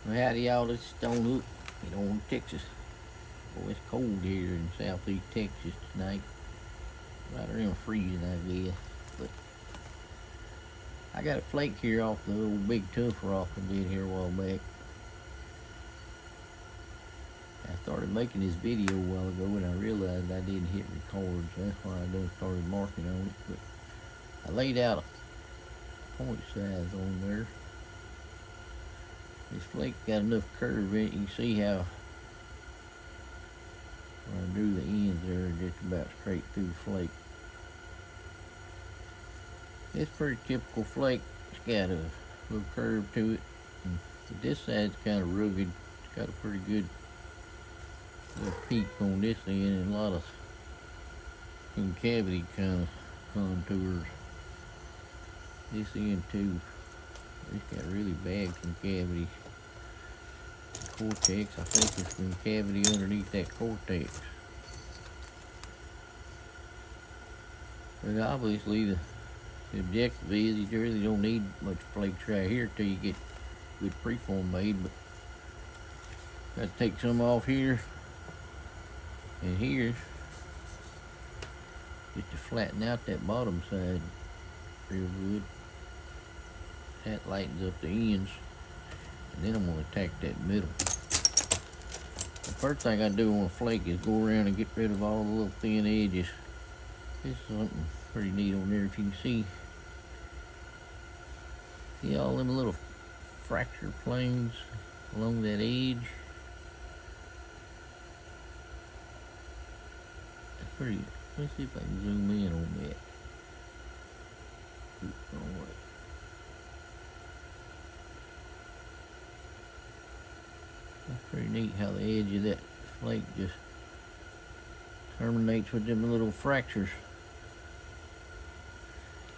Howdy y'all, this is Stone Hook in Orange, Texas. Boy, it's cold here in southeast Texas tonight. Right around freezing, I guess. But I got a flake here off the old big tough rock I did here a while back. I started making this video a while ago and I realized I didn't hit record, so that's why I done started marking on it. But I laid out a point size on there. This flake got enough curve in it. You can see how when I drew the ends there, just about straight through the flake. It's pretty typical flake. It's got a little curve to it. But this side's kind of rugged. It's got a pretty good little peak on this end and a lot of concavity kind of contours. This end too. It's got really bad concavity. Cortex, I think it's concavity underneath that cortex. But obviously the objective is you really don't need much flakes right here till you get good preform made, but got to take some off here and here just to flatten out that bottom side real good. That lightens up the ends, and then I'm going to attack that middle. The first thing I do on a flake is go around and get rid of all the little thin edges. This is something pretty neat on there. If you can see all them little fracture planes along that edge. That's pretty. Let's see if I can zoom in on that. That's pretty neat how the edge of that flake just terminates with them little fractures.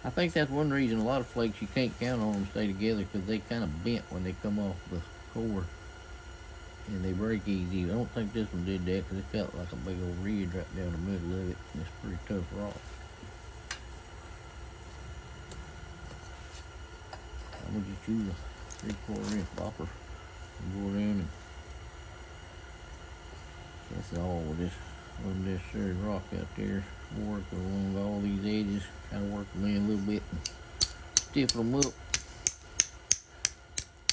I think that's one reason a lot of flakes you can't count on them to stay together, because they kind of bent when they come off the core and they break easy. I don't think this one did that because it felt like a big old ridge right down the middle of it, and it's pretty tough rock. I'm gonna just use a 3/4 inch bopper and go around and that's all with this unnecessary rock out there. Work along all these edges, kind of work them in a little bit and stiffen them up.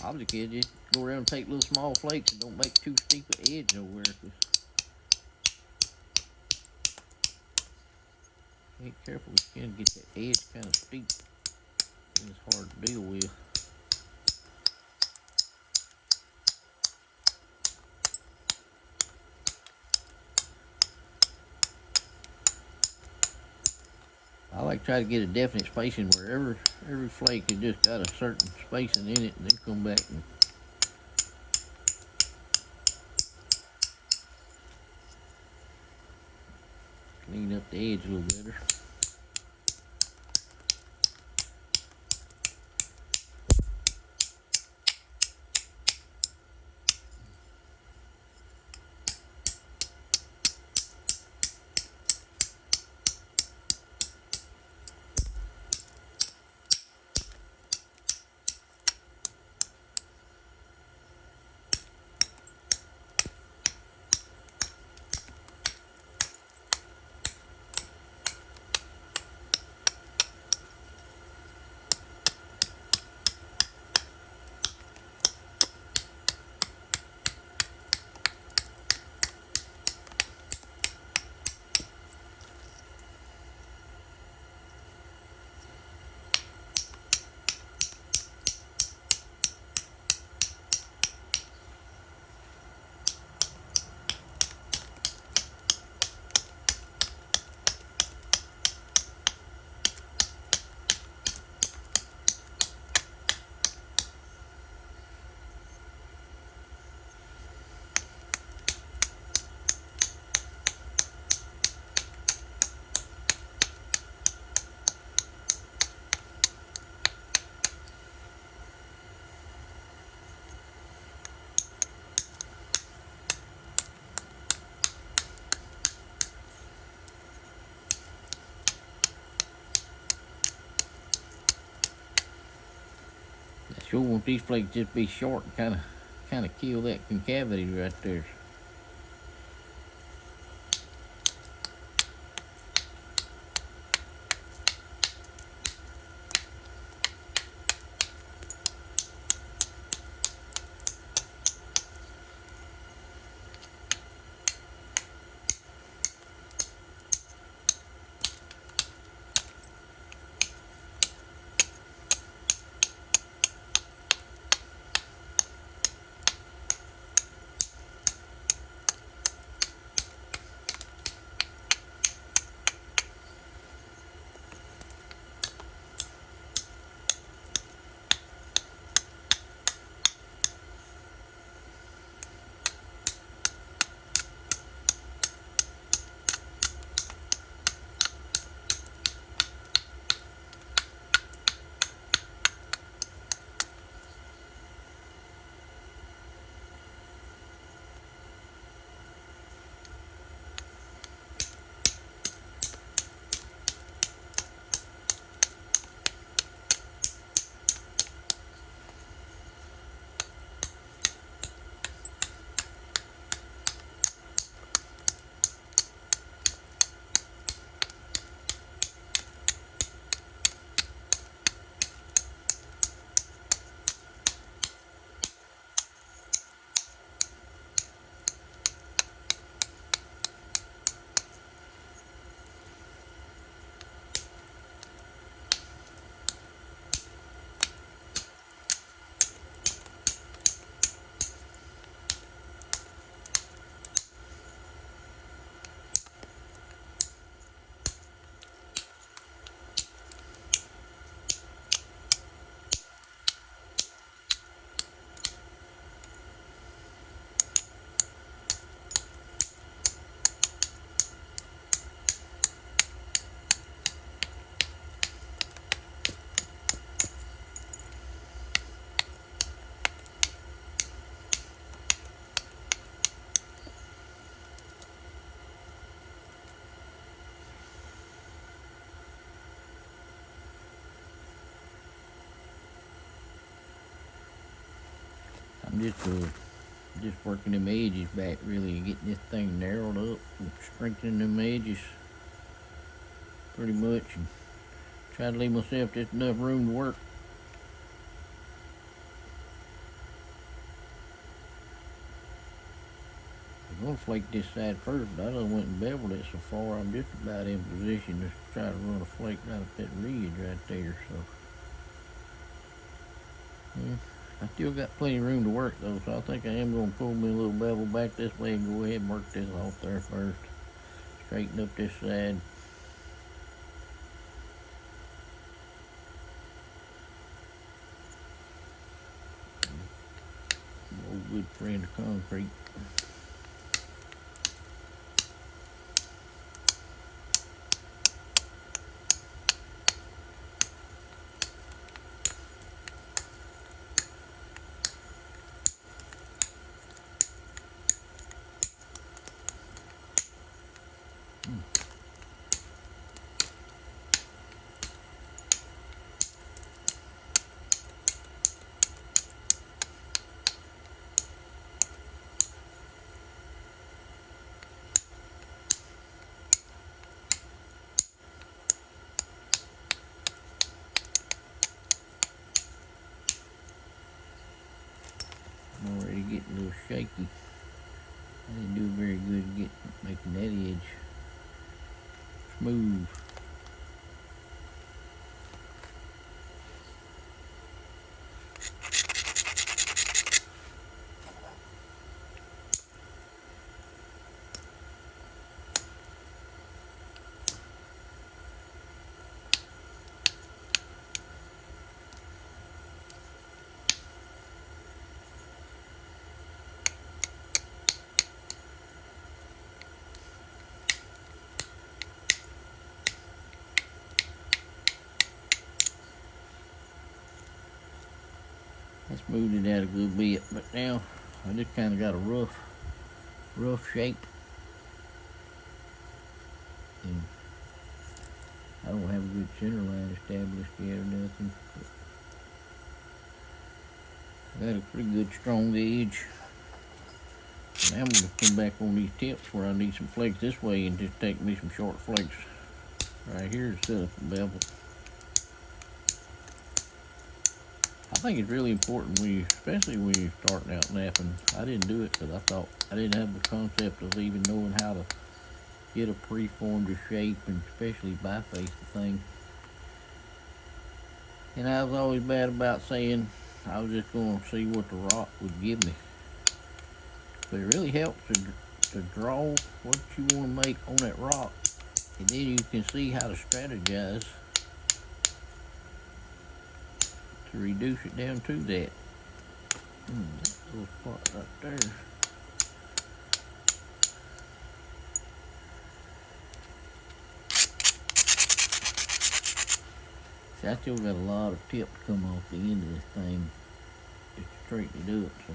Obviously, just go around and take little small flakes and don't make too steep an edge nowhere. Be careful, you can get that edge kind of steep and it's hard to deal with. I like to try to get a definite spacing where every flake has just got a certain spacing in it, and then come back and clean up the edge a little better. I sure want these flakes just be short and kind of kind of kill that concavity right there. I'm just working them edges back really and getting this thing narrowed up and strengthening them edges pretty much, and try to leave myself just enough room to work. I'm gonna flake this side first, but I done went and beveled it so far I'm just about in position to try to run a flake right up that ridge right there. So yeah, I still got plenty of room to work though, so I think I am gonna pull me a little bevel back this way and go ahead and work this off there first. Straighten up this side. Old good friend of concrete. I'm already getting a little shaky. I didn't do very good making that edge smooth. I smoothed it out a good bit, but now I just kind of got a rough shape, and I don't have a good center line established yet or nothing. Got a pretty good strong edge. Now I'm going to come back on these tips where I need some flakes this way and just take me some short flakes right here instead of a bevel. I think it's really important especially when you're starting out knapping. I didn't do it because I thought I didn't have the concept of even knowing how to get a preform to shape and especially biface the thing. And I was always bad about saying I was just going to see what the rock would give me. But it really helps to draw what you want to make on that rock. And then you can see how to strategize to reduce it down to that. That little spot right there. See, I still got a lot of tip to come off the end of this thing just to straighten it up. So.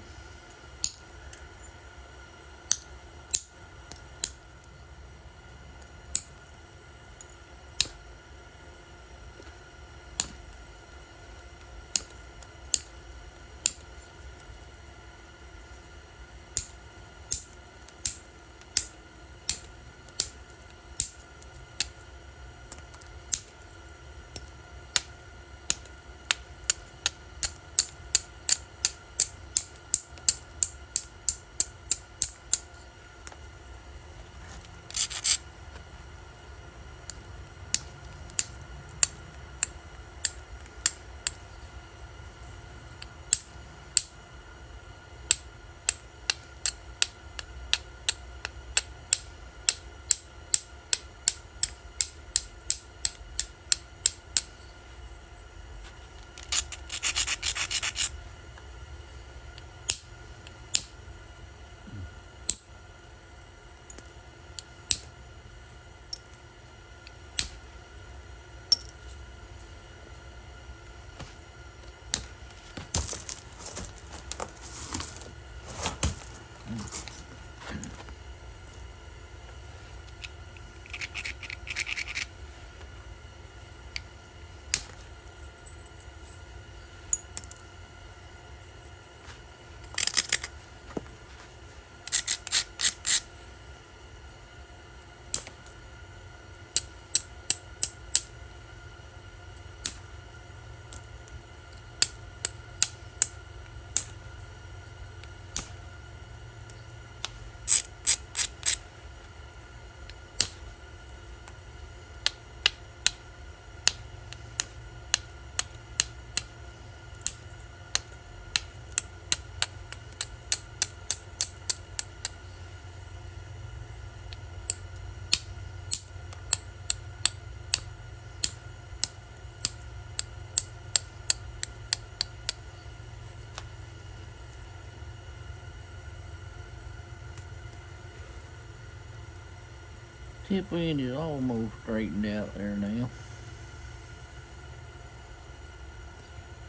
Tip end is almost straightened out there now.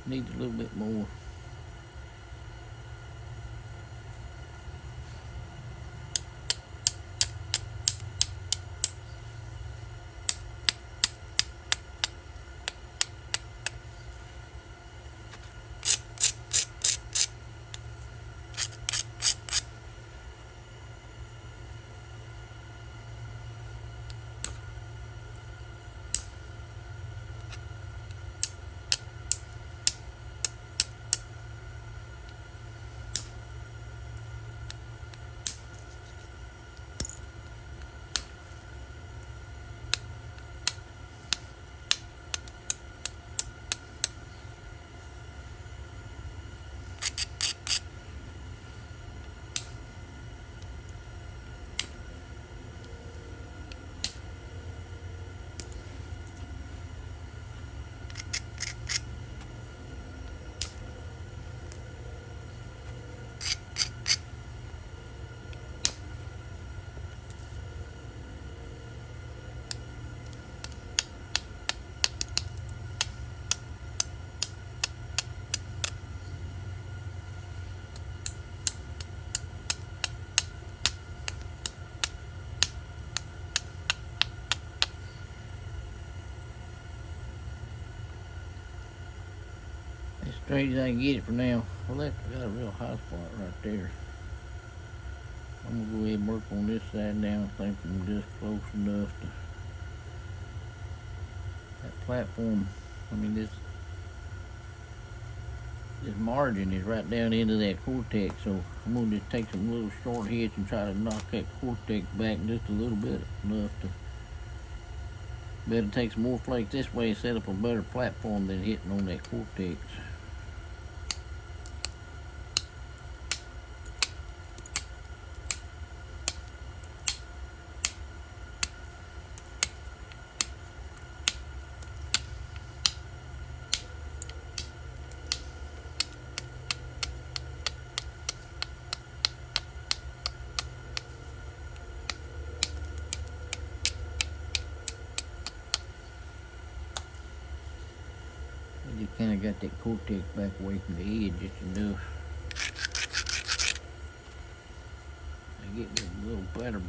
Needs a little bit more. straight as I can get it for now. Well, I got a real high spot right there. I'm gonna go ahead and work on this side now. I think I'm just close enough to that platform. I mean, this margin is right down into that cortex, so I'm gonna just take some little short hits and try to knock that cortex back just a little bit, enough to better take some more flakes this way and set up a better platform than hitting on that cortex. I just kind of got that cortex back away from the edge just enough. I get me a little better.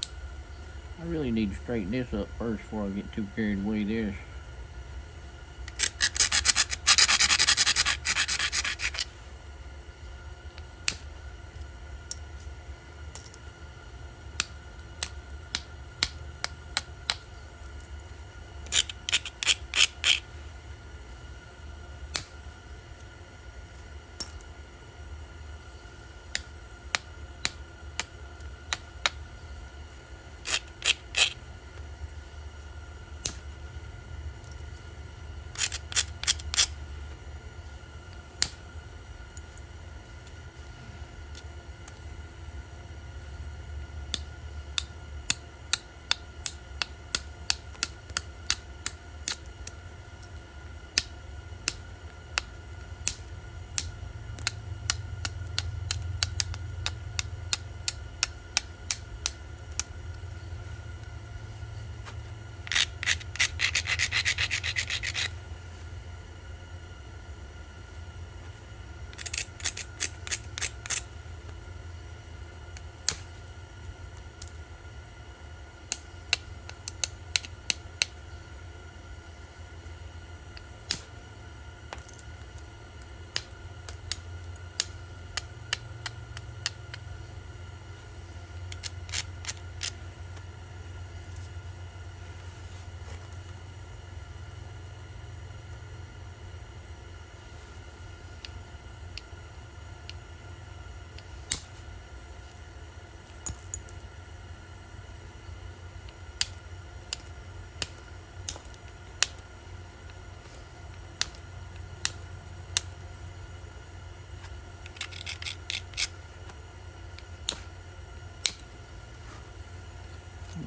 I really need to straighten this up first before I get too carried away there.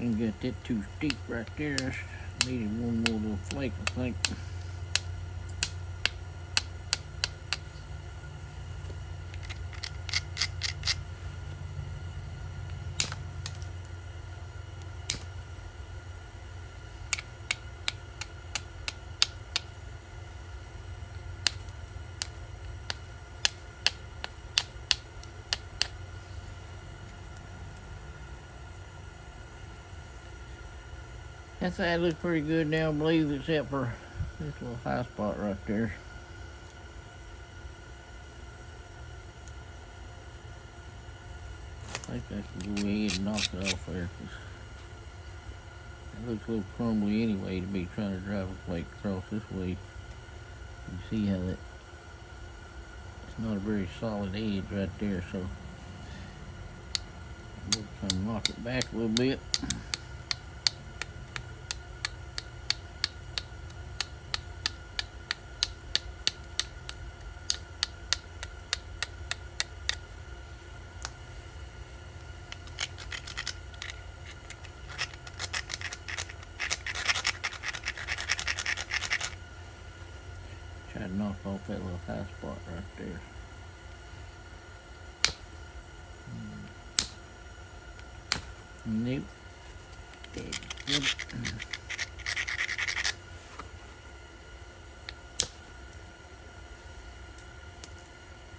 And got that too steep right there. Needed one more little flake, I think. That side looks pretty good now, I believe, except for this little high spot right there. I think I can go ahead and knock it off there, because it looks a little crumbly anyway to be trying to drive a flake across this way. You see how that, it's not a very solid edge right there, so we'll kind of knock it back a little bit. Try to knock off that little high spot right there. Nope. Dead.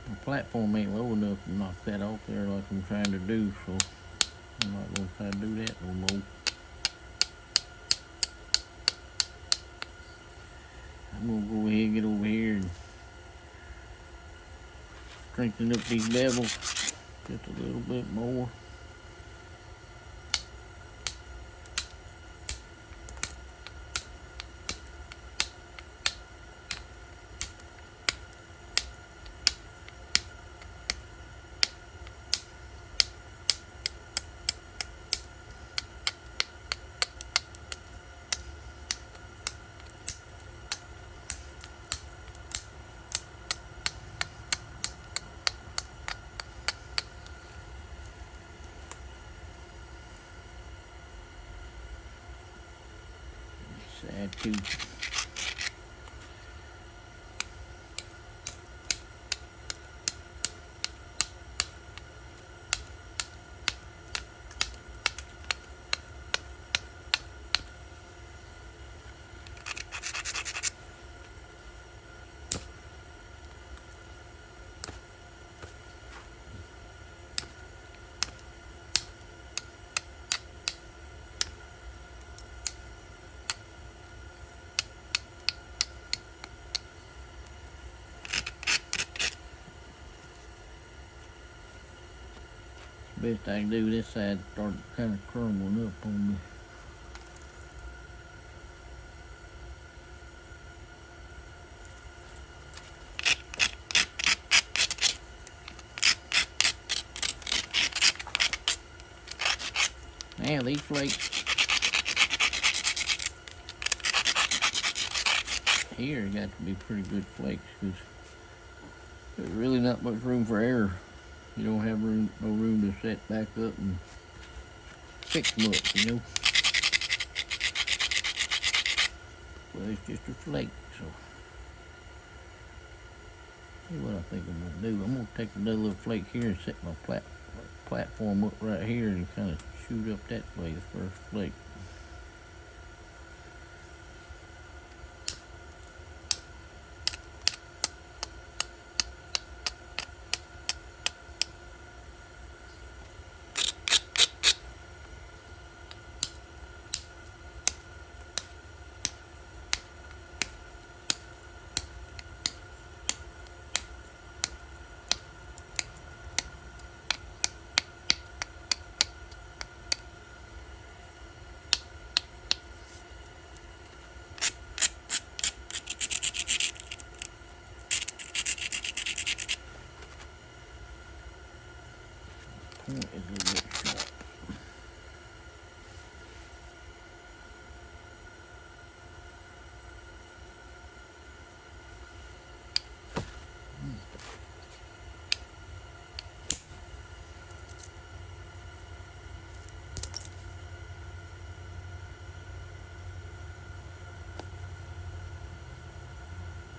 The platform ain't low enough to knock that off there like I'm trying to do, so I'm not going to try to do that no more. I'm going to go ahead and get over here and Strengthen up these bevels just a little bit more. Add two. Best I can do, this side started kind of crumbling up on me. Now these flakes here got to be pretty good flakes because there's really not much room for error. You don't have no room to set back up and fix much, you know. Well, it's just a flake, so see what I think I'm gonna do. I'm gonna take another little flake here and set my platform up right here and kind of shoot up that way, the first flake. Point is a little bit sharp.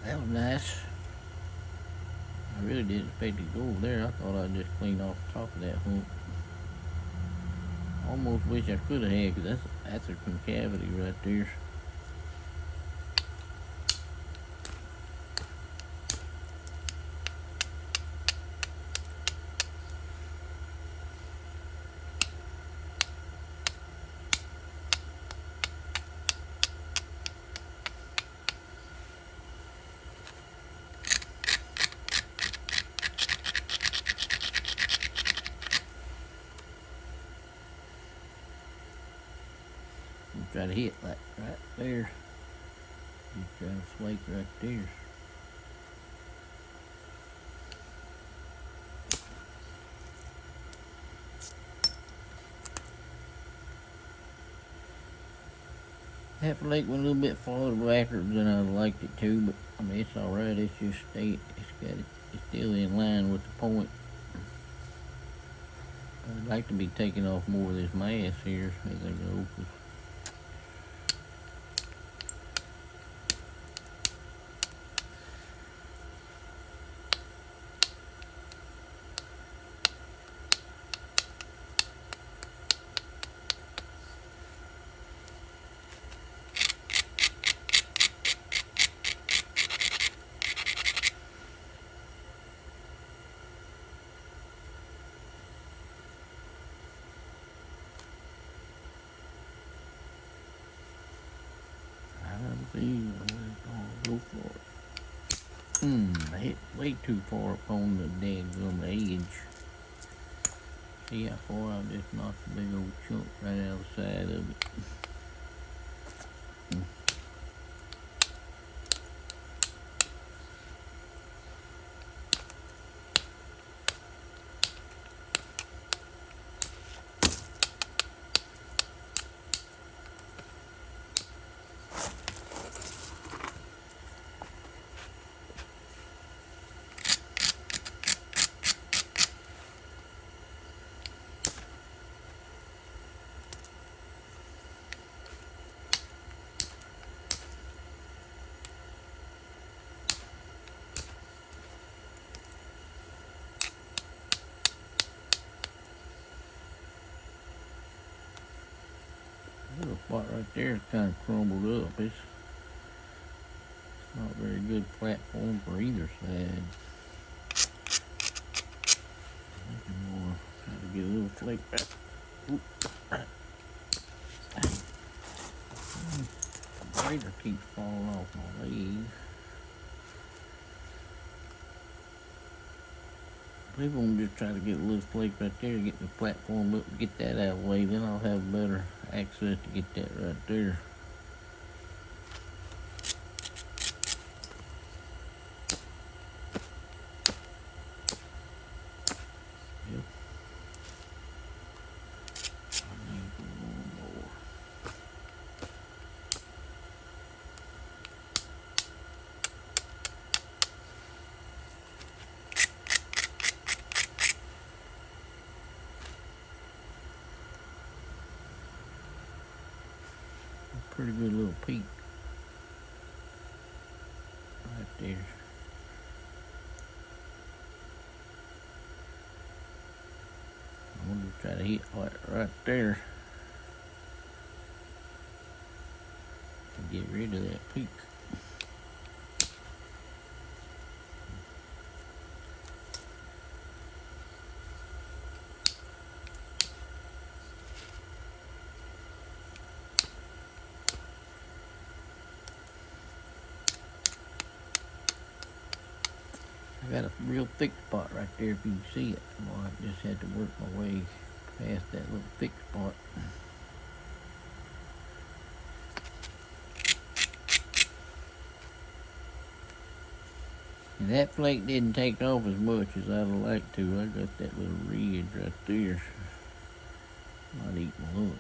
That was nice. I really didn't expect to go over there. I thought I'd just clean off the top of that hump. Almost wish I could have had, because that's a concavity right there. Try to hit like right there. Just try to flake right there. That flake went a little bit farther backwards than I liked it to, but I mean it's all right. It's just it's still in line with the point. I'd like to be taking off more of this mass here as I go. I hit way too far up on the daggum edge. See how far I just knocked a big old chunk right out of the side of it. Little spot right there is kind of crumbled up. It's not very good platform for either side. I think I'm gonna try to get a little flake back. Oop. The grater keeps falling off my leg. People will just try to get a little flake right there, get the platform up, get that out of the way, then I'll have better access to get that right there. Yep. I need one more. Pretty good little peak right there. I'm gonna try to hit right there and get rid of that peak. I got a real thick spot right there if you can see it. Well, I just had to work my way past that little thick spot. And that flake didn't take off as much as I'd like to. I got that little ridge right there. Not eating lunch.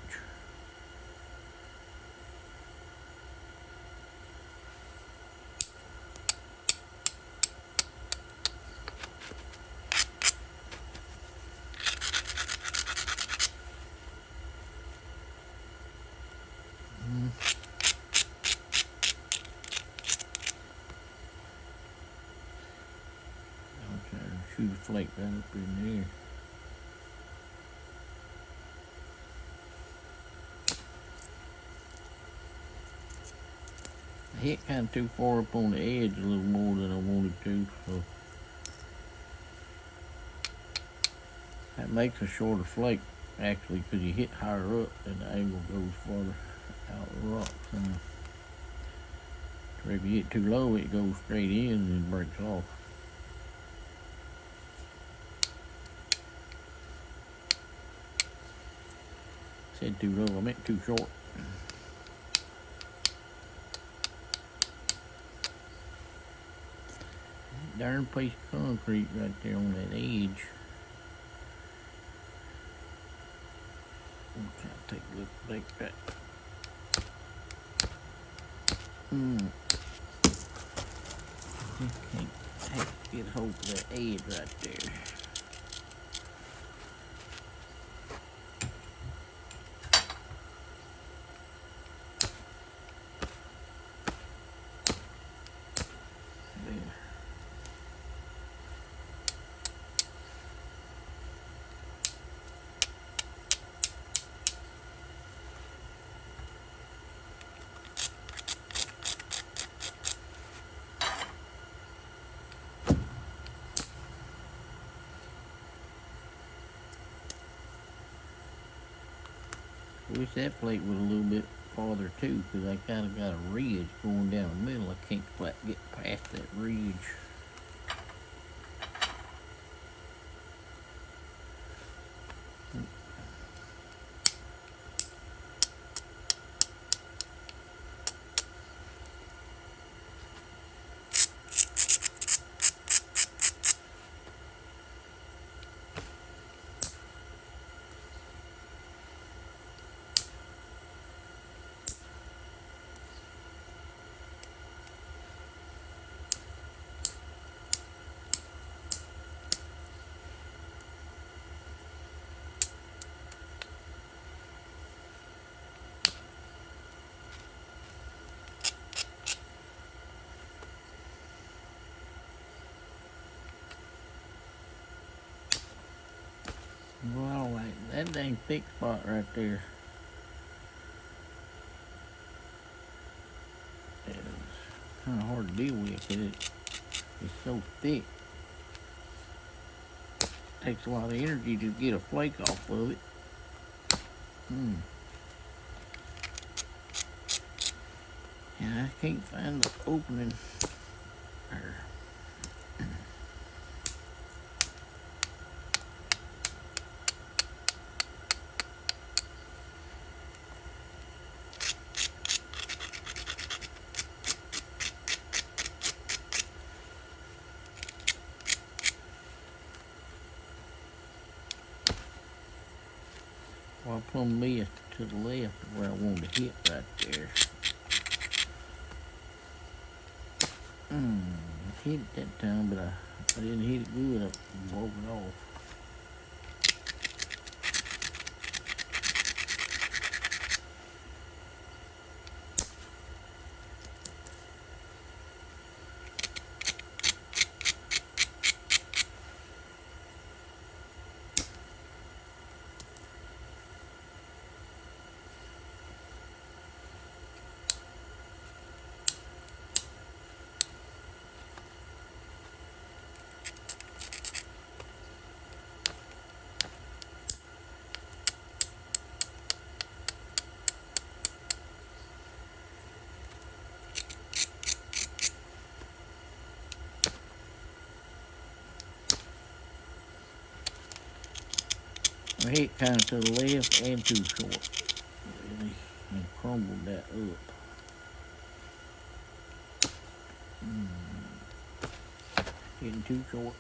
I'll try to shoot a flake right up in there. I hit kind of too far up on the edge a little more than I wanted to, so that makes a shorter flake actually, because you hit higher up and the angle goes farther out of the rock. So if you hit too low, it goes straight in and breaks off. Said too low, I meant too short. Darn piece of concrete right there on that edge. I'm trying to take a look like that. Just can't get hold of that edge right there. I wish that flake was a little bit farther too, because I kind of got a ridge going down the middle. I can't quite get past that ridge. Well, like that dang thick spot right there is kind of hard to deal with because it's so thick. It takes a lot of energy to get a flake off of it. Hmm. And I can't find the opening there. Well, I plumb missed to the left where I wanted to hit right there. I hit it that time, but I didn't hit it good. I broke it off. I hit kind of to the left and too short, really, and crumbled that up. Hitting too short.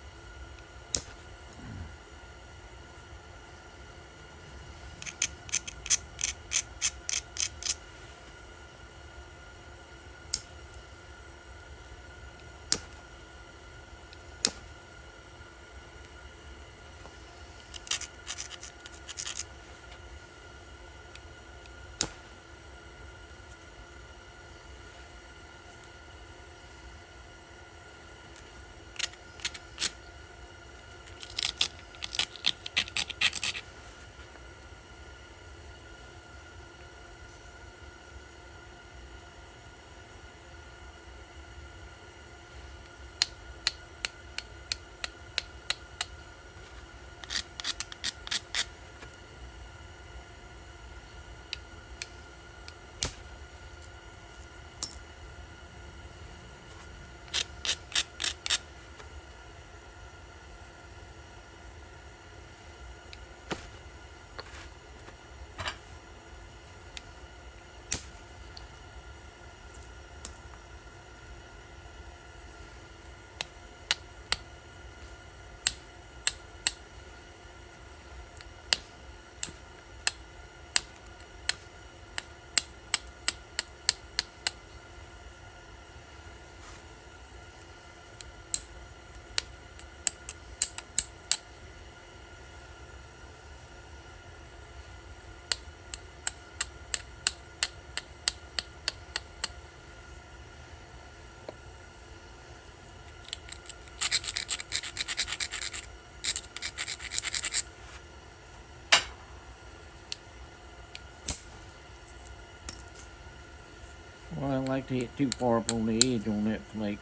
Well, I don't like to hit too far up on the edge on that flake.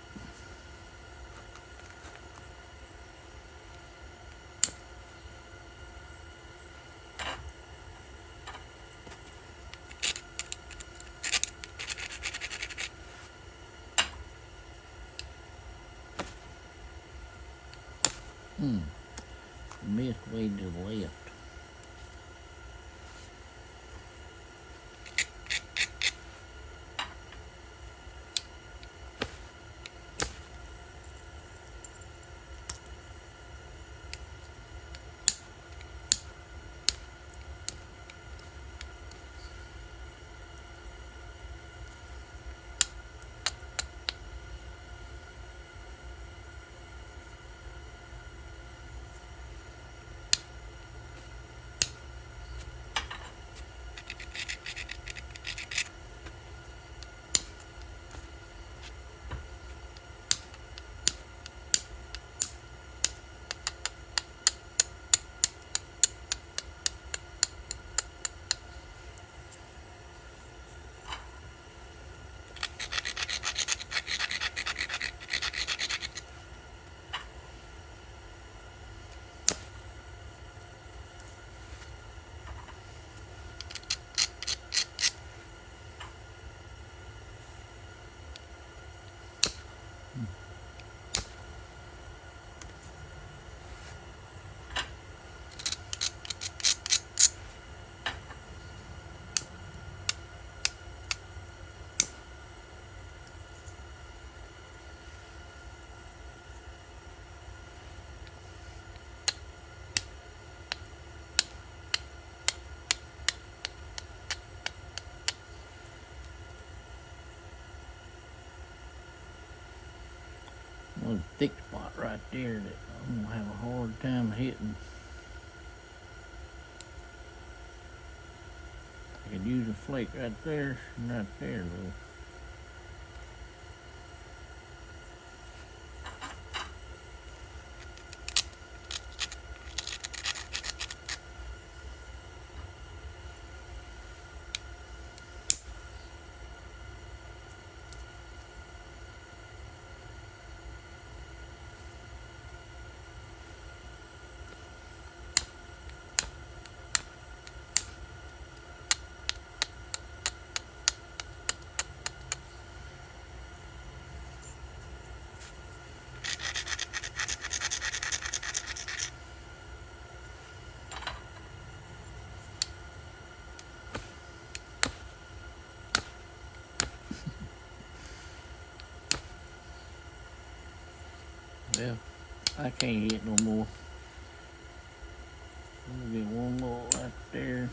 Missed way to the left. a thick spot right there that I'm gonna have a hard time hitting. I could use a flake right there and right there though. Well, I can't hit no more. I'm gonna get one more right there.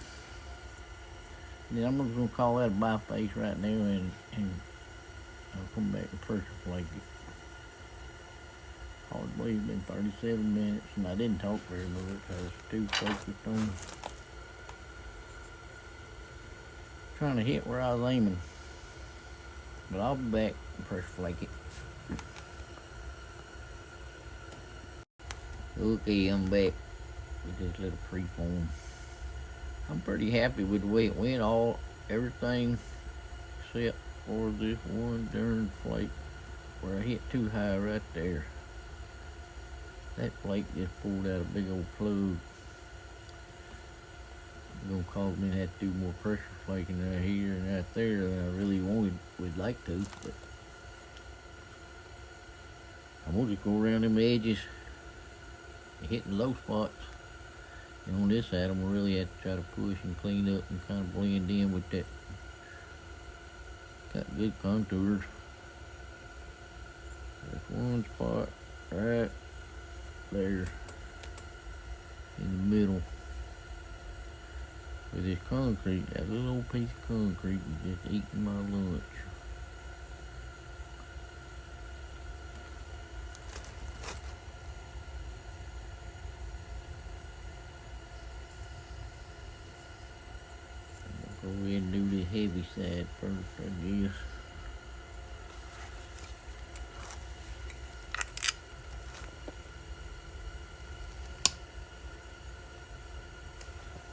Then I'm just gonna call that a byface right now, and I'll come back and pressure flake it. Hard to believe it's been 37 minutes, and I didn't talk very much. I was too focused on trying to hit where I was aiming. But I'll be back and pressure flake it. Okay, I'm back with this little preform. I'm pretty happy with the way it went. Everything except for this one darn flake where I hit too high right there. That flake just pulled out a big old plug. It's gonna cause me to have to do more pressure flaking right here and right there than I really would like to, but I'm gonna just go around them edges and hit the low spots. And on this side, I'm gonna really have to try to push and clean up and kind of blend in with that. Got good contours. There's one spot right there in the middle with this concrete. That little old piece of concrete is just eating my lunch. Go ahead and do the heavy side first, I guess.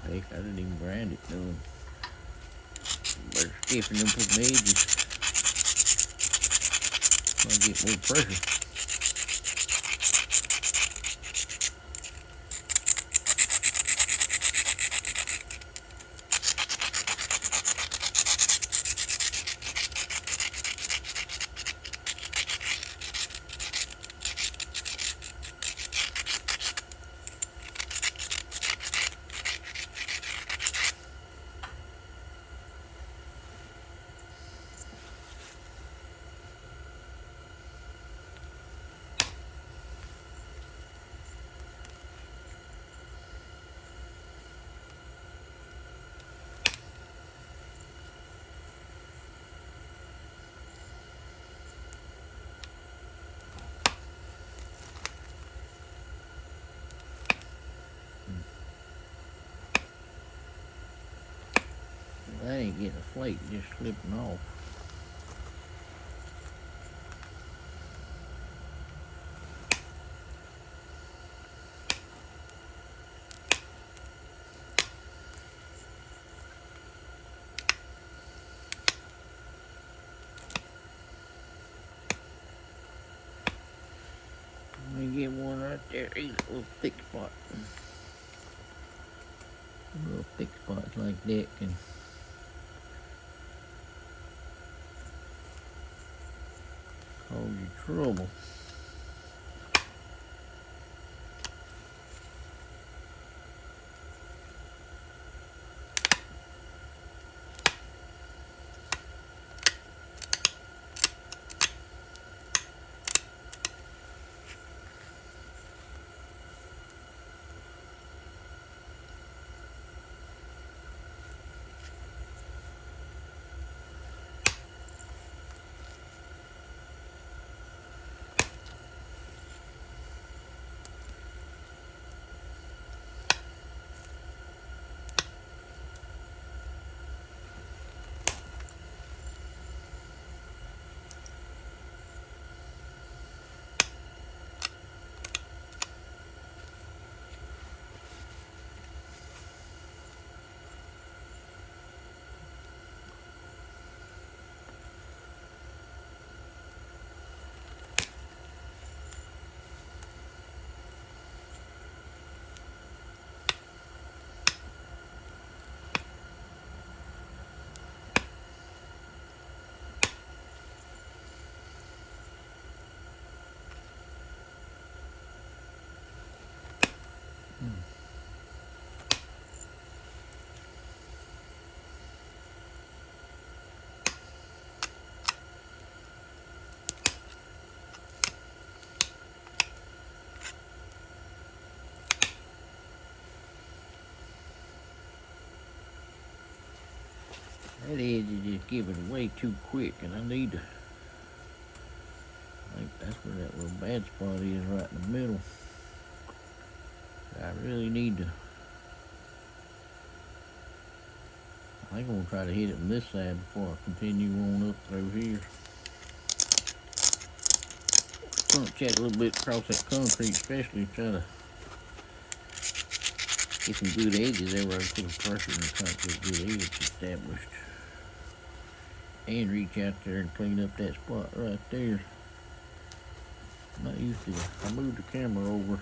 Heck, I didn't even grind it done. Better stiffen them from the edges. Might get more pressure. That ain't getting a flake, just slipping off. Let me get one right there, a little thick spot. Little thick spots like that can cause you trouble. That edge is just giving way too quick, and I need to. I think that's where that little bad spot is, right in the middle. I really need to. I think I'm gonna try to hit it on this side before I continue on up through here. Front check a little bit across that concrete, especially try to get some good edges everywhere. Put some pressure and try to get a good edge established. And reach out there and clean up that spot right there. I'm not used to it. I moved the camera over.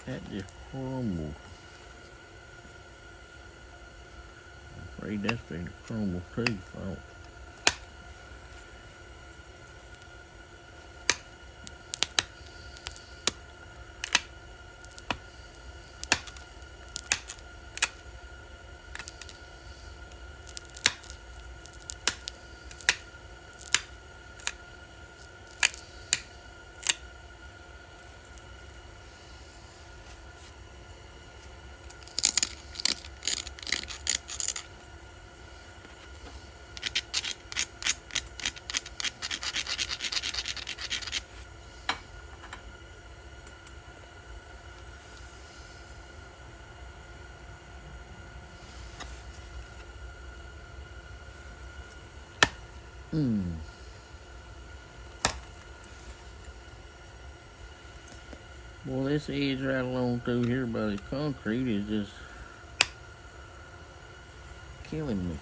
That just crumbled. I'm afraid that's going to crumble too if I don't. Well, this edge right along through here by the concrete is just killing me.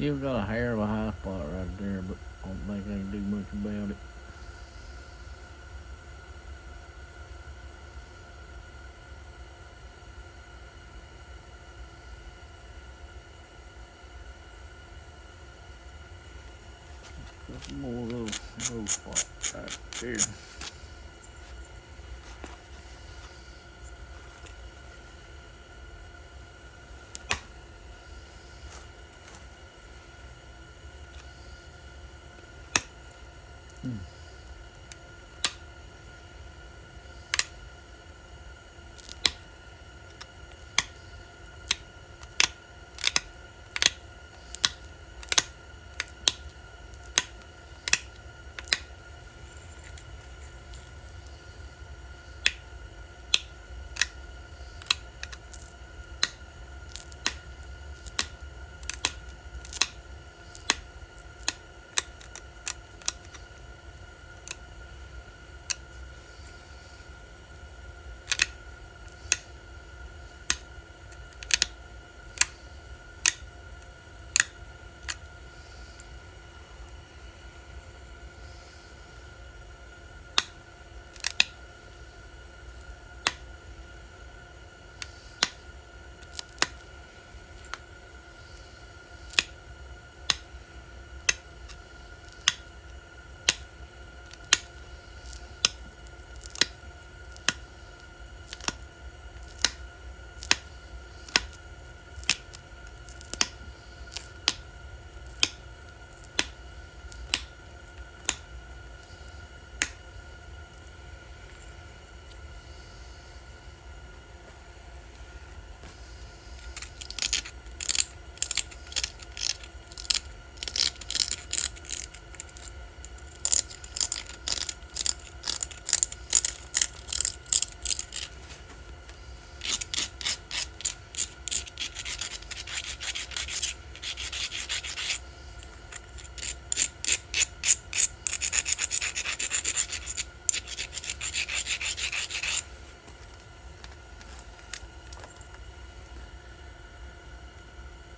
Still got a hair of a high spot right there, but I don't think I can do much about it. Couple more little spots right there.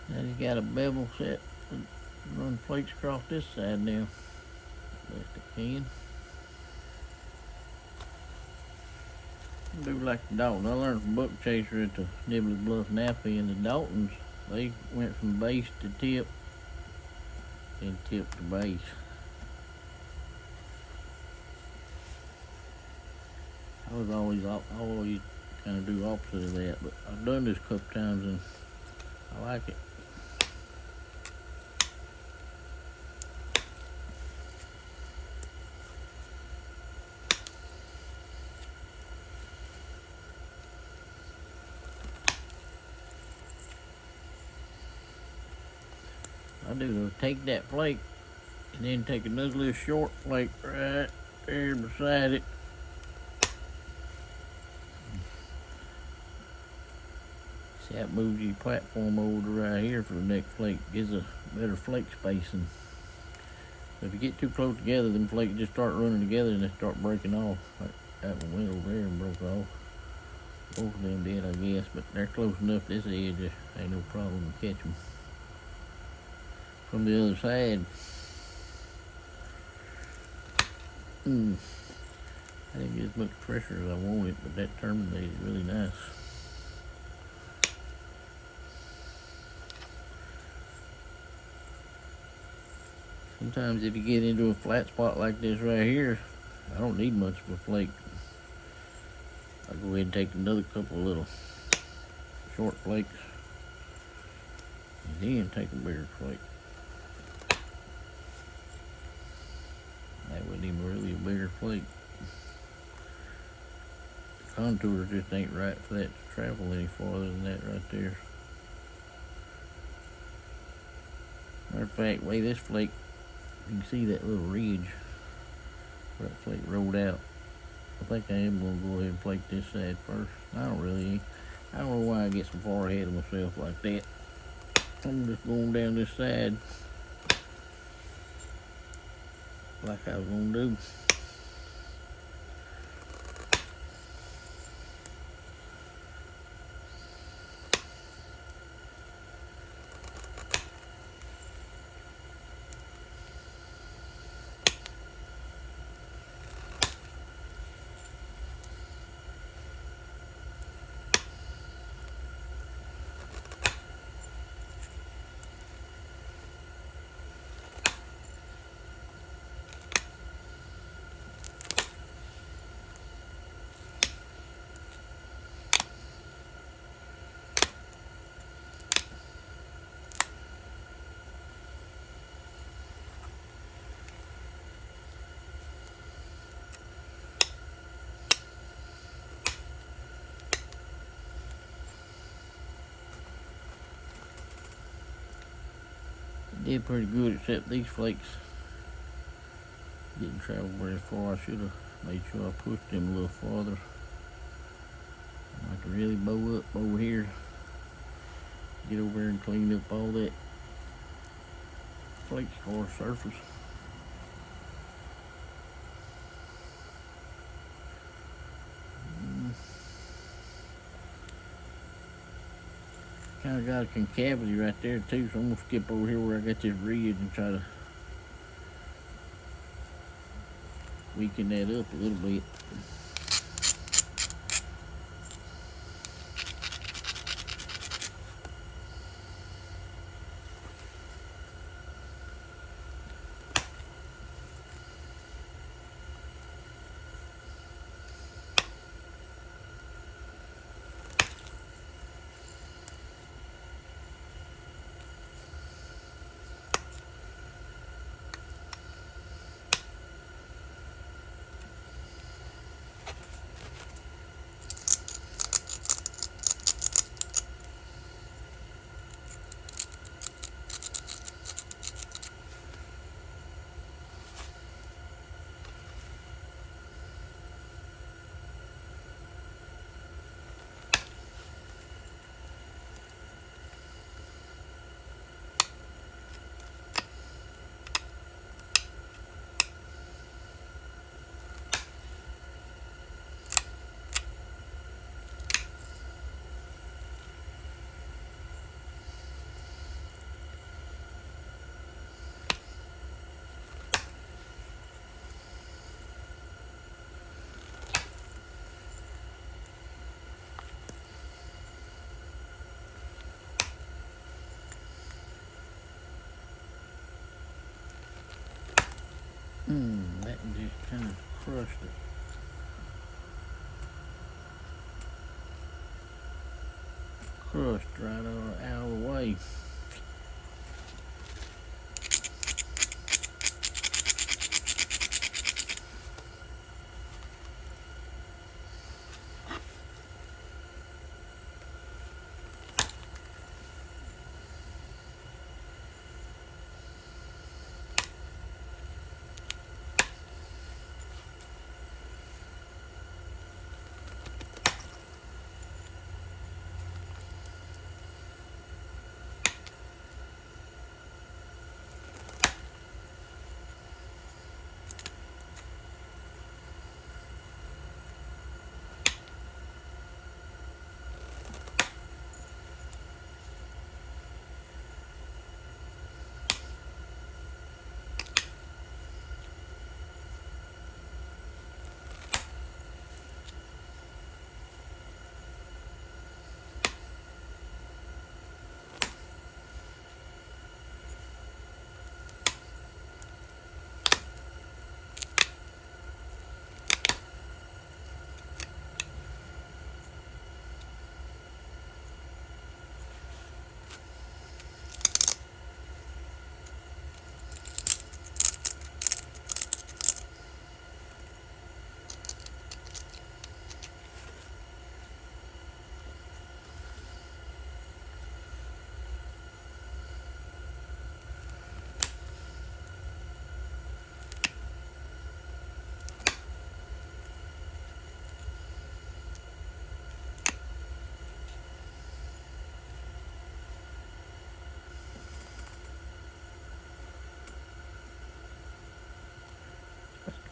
Now you got a bevel set. Run flakes across this side now. Best I can. Do like the Dalton. I learned from Buck Chaser at the Nibbly Bluff Nappy, and the Daltons, they went from base to tip and tip to base. I always kind of do opposite of that, but I've done this a couple times and I like it. I do take that flake and then take another little short flake right there beside it. See, that moves your platform over to right here for the next flake. Gives a better flake spacing. So if you get too close together, them flakes just start running together and they start breaking off. Like that one went over there and broke off. Both of them did, I guess, but they're close enough this edge, there ain't no problem to catch them. From the other side, I didn't get as much pressure as I wanted, but that terminated really nice. Sometimes if you get into a flat spot like this right here, I don't need much of a flake. I'll go ahead and take another couple of little short flakes and then take a bigger flake. That wasn't even really a bigger flake. The contour just ain't right for that to travel any farther than that right there. Matter of fact, way this flake, you can see that little ridge where that flake rolled out. I think I am going to go ahead and flake this side first. I don't know why I get so far ahead of myself like that. I'm just going down this side like I was going to do. did pretty good, except these flakes didn't travel very far. I should have made sure I pushed them a little farther. I can really bow up over here, get over there and clean up all that flake scar surface. Kind of got a concavity right there too, so I'm gonna skip over here where I got this ridge and try to weaken that up a little bit. That just kind of crushed it. Crushed right out of the way.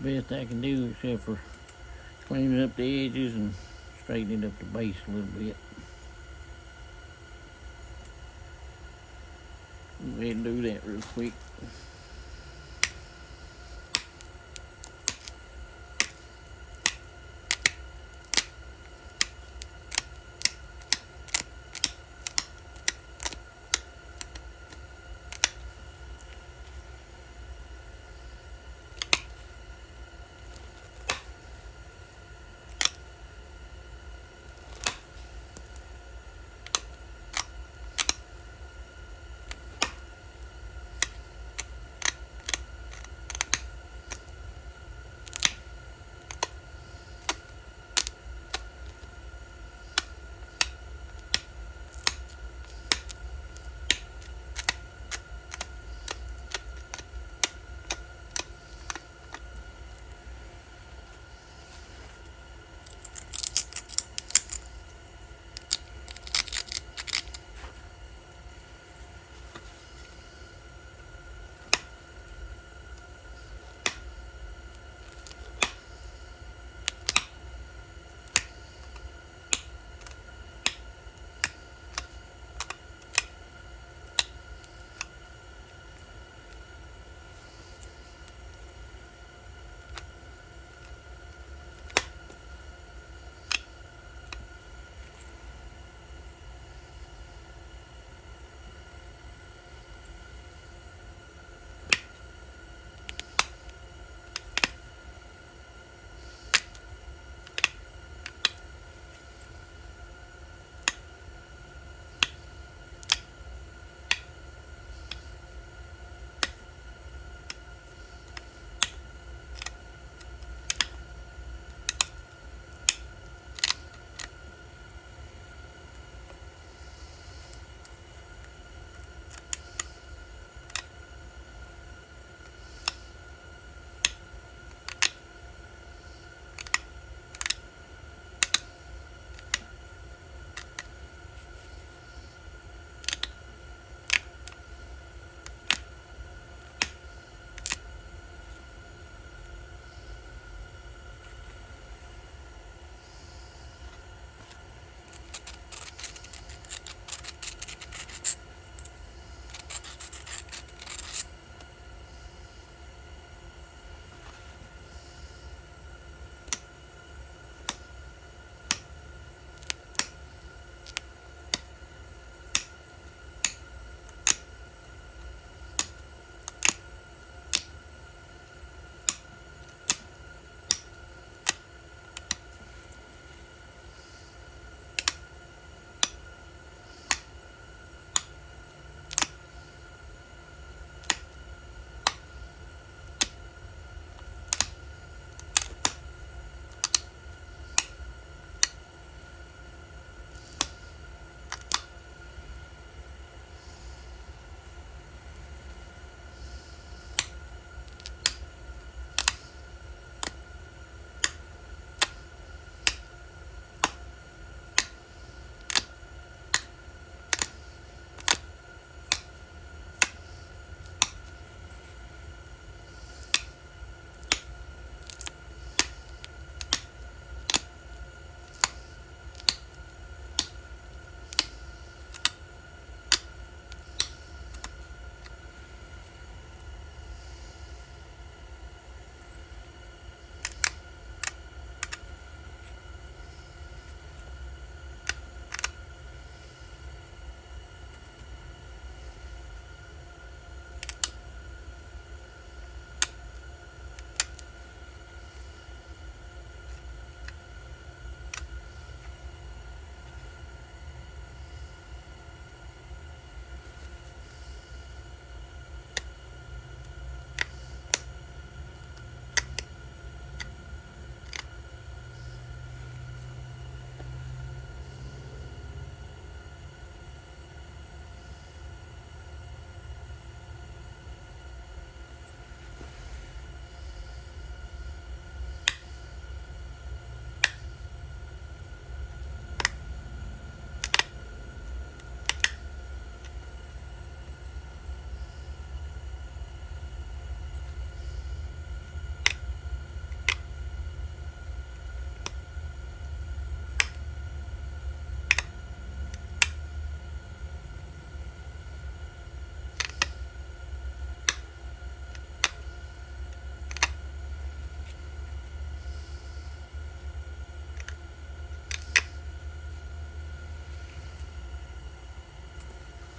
Best I can do, except for cleaning up the edges and straightening up the base a little bit. Go ahead and do that real quick.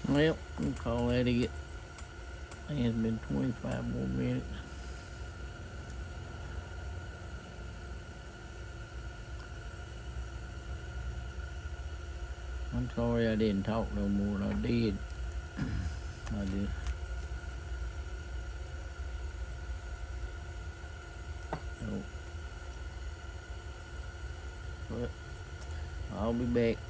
Well, we'll call that it. It's been 25 more minutes. I'm sorry I didn't talk no more than I did. I just... Oh. But I'll be back.